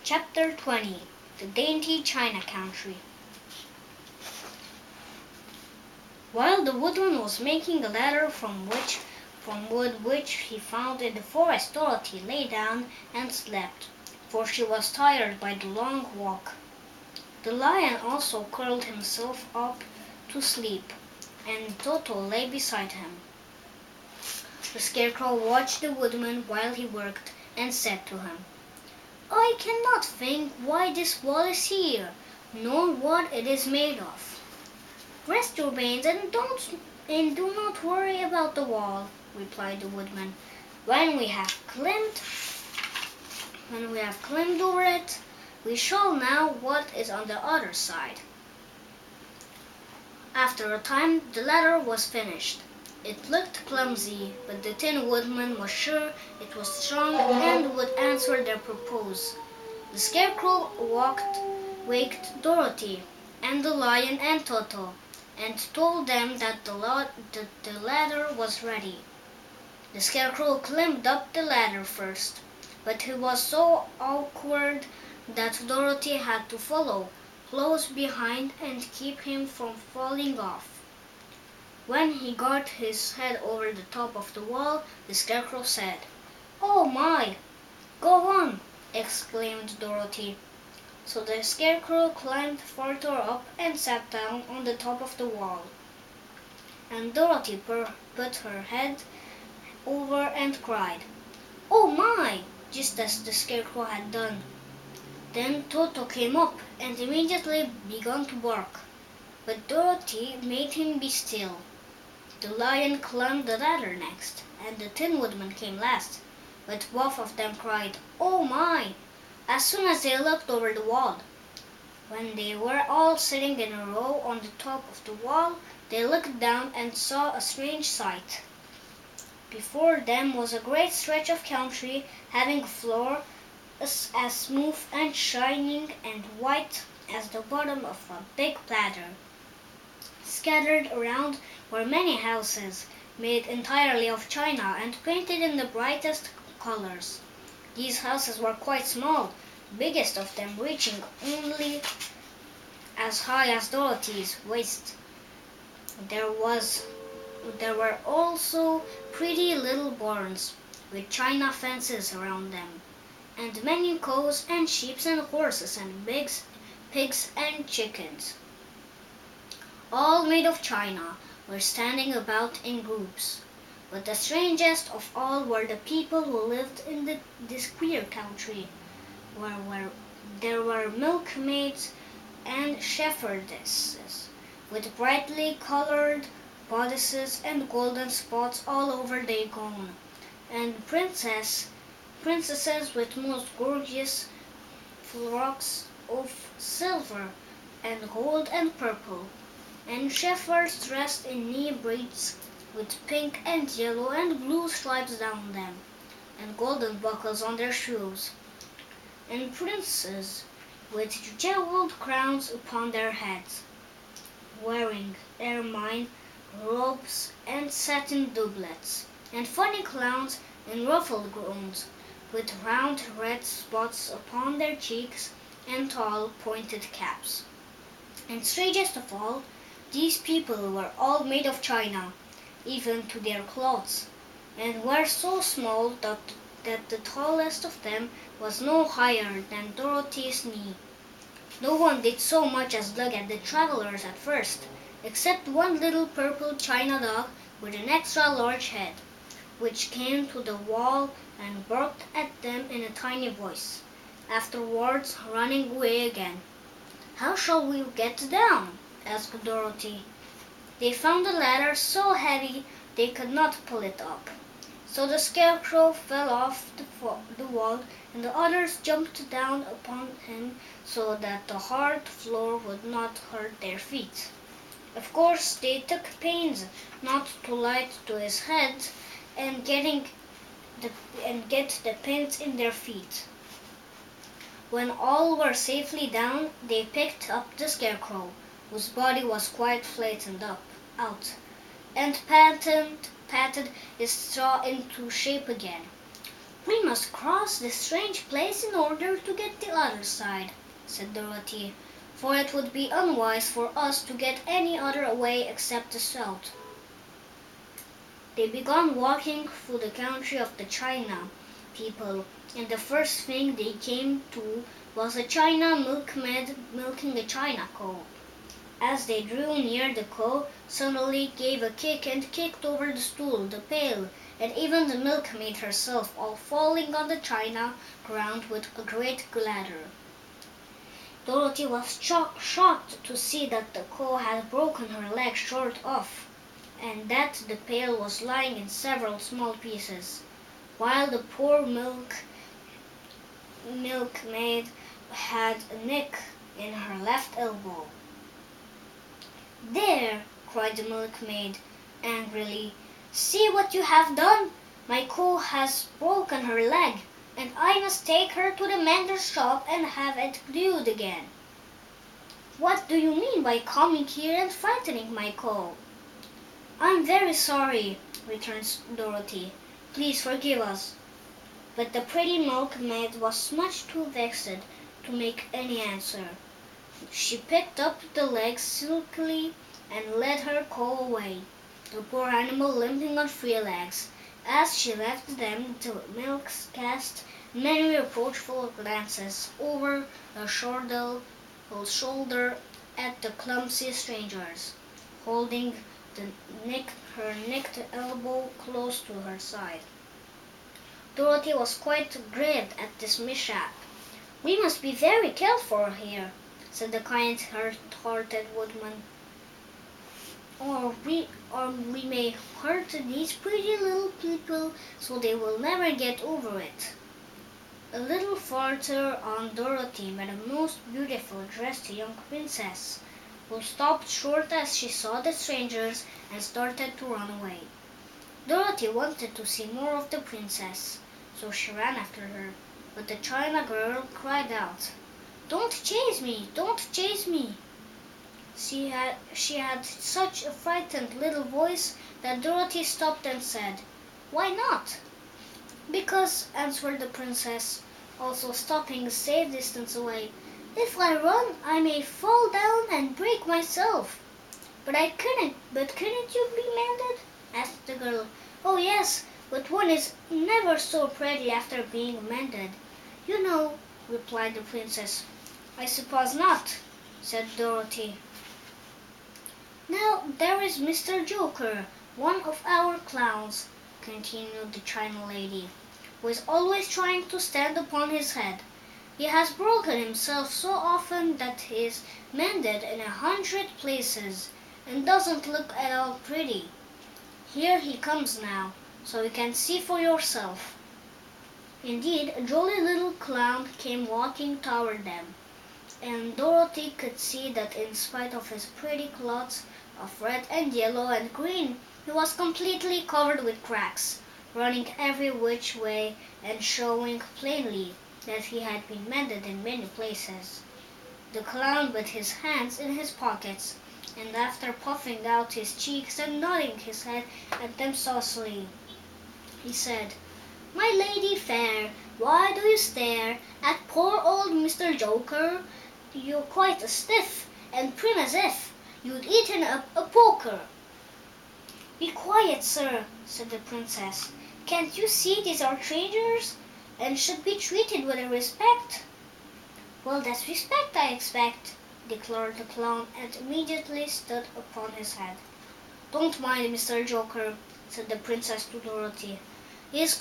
Chapter 20 The Dainty China Country. While the woodman was making a ladder from wood which he found in the forest, Dorothy lay down and slept, for she was tired by the long walk. The lion also curled himself up to sleep, and Toto lay beside him. The Scarecrow watched the woodman while he worked and said to him, "I cannot think why this wall is here, nor what it is made of." "Rest your brains and do not worry about the wall," replied the woodman. When we have climbed over it, we shall know what is on the other side." After a time the ladder was finished. It looked clumsy, but the Tin Woodman was sure it was strong and would answer their purpose. The Scarecrow waked Dorothy and the Lion and Toto, and told them that the ladder was ready. The Scarecrow climbed up the ladder first, but he was so awkward that Dorothy had to follow close behind and keep him from falling off. When he got his head over the top of the wall, the Scarecrow said, "Oh my! Go on!" exclaimed Dorothy. So the Scarecrow climbed farther up and sat down on the top of the wall. And Dorothy put her head over and cried, "Oh my!" just as the Scarecrow had done. Then Toto came up and immediately began to bark, but Dorothy made him be still. The Lion climbed the ladder next, and the Tin Woodman came last, but both of them cried, "Oh my!" as soon as they looked over the wall. When they were all sitting in a row on the top of the wall, they looked down and saw a strange sight. Before them was a great stretch of country, having a floor as smooth and shining and white as the bottom of a big platter. Scattered around were many houses, made entirely of china and painted in the brightest colors. These houses were quite small, the biggest of them reaching only as high as Dorothy's waist. There were also pretty little barns with china fences around them, and many cows and sheep and horses and pigs and chickens, all made of china, were standing about in groups. But the strangest of all were the people who lived in this queer country, where there were milkmaids and shepherdesses, with brightly colored bodices and golden spots all over their gown, and princesses with most gorgeous frocks of silver and gold and purple, and shepherds dressed in knee breeches with pink and yellow and blue stripes down them, and golden buckles on their shoes, and princes with jeweled crowns upon their heads, wearing ermine robes and satin doublets, and funny clowns in ruffled gowns, with round red spots upon their cheeks and tall pointed caps. And strangest of all, these people were all made of china, even to their clothes, and were so small that the tallest of them was no higher than Dorothy's knee. No one did so much as look at the travelers at first, except one little purple china dog with an extra large head, which came to the wall and barked at them in a tiny voice, afterwards running away again. "How shall we get down?" asked Dorothy. They found the ladder so heavy they could not pull it up. So the Scarecrow fell off the wall, and the others jumped down upon him so that the hard floor would not hurt their feet. Of course, they took pains not to light to his head and get the pins in their feet. When all were safely down, they picked up the Scarecrow, whose body was quite flattened out, and patted his straw into shape again. "We must cross this strange place in order to get the other side," said Dorothy, "for it would be unwise for us to get any other way except the south." They began walking through the country of the China people, and the first thing they came to was a China milkmaid milking a China cow. As they drew near, the cow suddenly gave a kick and kicked over the stool, the pail, and even the milkmaid herself, all falling on the china ground with a great clatter. Dorothy was shocked to see that the cow had broken her leg short off, and that the pail was lying in several small pieces, while the poor milkmaid had a nick in her left elbow. "There!" cried the milkmaid angrily. "See what you have done! My cow has broken her leg, and I must take her to the mender's shop and have it glued again." "What do you mean by coming here and frightening my cow?" "I'm very sorry," returned Dorothy. "Please forgive us." But the pretty milkmaid was much too vexed to make any answer. She picked up the legs silkily and led her cow away, the poor animal limping on three legs. As she left them, the milk cast many reproachful glances over her shoulder at the clumsy strangers, holding her nicked elbow close to her side. Dorothy was quite grieved at this mishap. "We must be very careful here," said the kind-hearted woodman, or we may hurt these pretty little people so they will never get over it." A little farther on Dorothy met a most beautiful dressed young princess, who stopped short as she saw the strangers and started to run away. Dorothy wanted to see more of the princess, so she ran after her, but the China girl cried out, "Don't chase me! Don't chase me!" She had such a frightened little voice that Dorothy stopped and said, "Why not?" "Because," answered the princess, also stopping a safe distance away, "if I run I may fall down and break myself." But couldn't you be mended?" asked the girl. "Oh yes, but one is never so pretty after being mended, you know," replied the princess. "I suppose not," said Dorothy. "Now there is Mr. Joker, one of our clowns," continued the China lady, "who is always trying to stand upon his head. He has broken himself so often that he is mended in 100 places, and doesn't look at all pretty. Here he comes now, so you can see for yourself." Indeed, a jolly little clown came walking toward them, and Dorothy could see that in spite of his pretty clothes of red and yellow and green, he was completely covered with cracks, running every which way and showing plainly that he had been mended in many places. The clown put his hands in his pockets, and after puffing out his cheeks and nodding his head at them saucily, he said, "My lady fair, why do you stare at poor old Mr. Joker? You're quite as stiff and prim as if you'd eaten up a poker." "Be quiet, sir," said the princess. "Can't you see these are strangers, and should be treated with respect?" "Well, that's respect, I expect," declared the clown, and immediately stood upon his head. "Don't mind Mr. Joker," said the princess to Dorothy. He is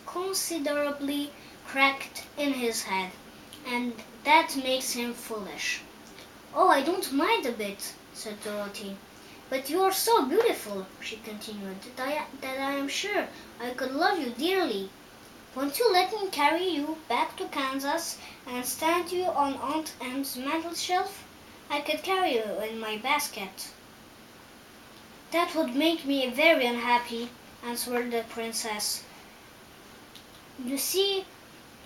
considerably cracked in his head, and that makes him foolish." "Oh, I don't mind a bit," said Dorothy. "But you are so beautiful," she continued, that I am sure I could love you dearly. Won't you let me carry you back to Kansas and stand you on Aunt Em's mantel shelf? I could carry you in my basket." "That would make me very unhappy," answered the princess. "You see,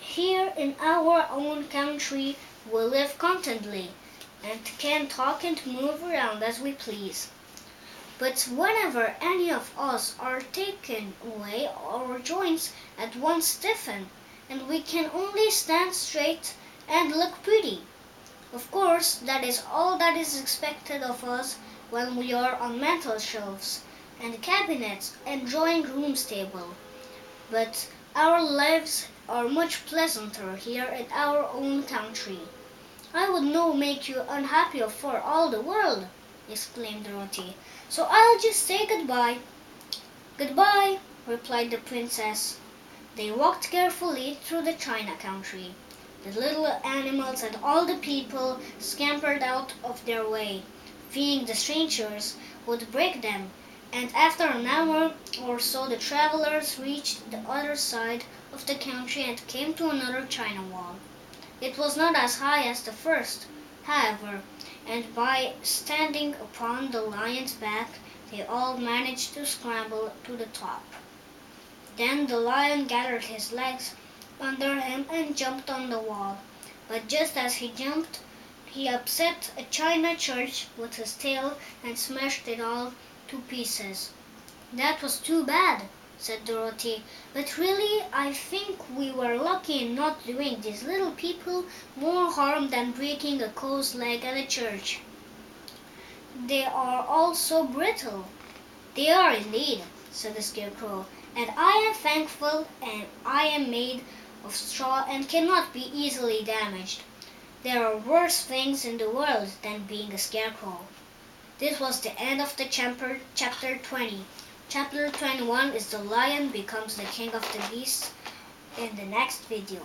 here in our own country we live contentedly, and can talk and move around as we please. But whenever any of us are taken away, our joints at once stiffen, and we can only stand straight and look pretty. Of course, that is all that is expected of us when we are on mantel shelves and cabinets and drawing rooms table. But our lives are much pleasanter here in our own country. I would not make you unhappy for all the world, exclaimed Dorothy. So I'll just say goodbye. Goodbye, replied the princess. They walked carefully through the China country. The little animals and all the people scampered out of their way, fearing the strangers would break them, and after an hour or so the travelers reached the other side of the country and came to another China wall. It was not as high as the first, however, and by standing upon the lion's back they all managed to scramble to the top. Then the lion gathered his legs under him and jumped on the wall. But just as he jumped, he upset a china church with his tail and smashed it all to pieces. That was too bad, said Dorothy, but really I think we were lucky in not doing these little people more harm than breaking a cow's leg at a church. They are all so brittle. They are indeed, said the Scarecrow, and I am thankful and I am made of straw and cannot be easily damaged. There are worse things in the world than being a scarecrow. This was the end of the chapter 20. Chapter 21 is the lion becomes the king of the beasts in the next video.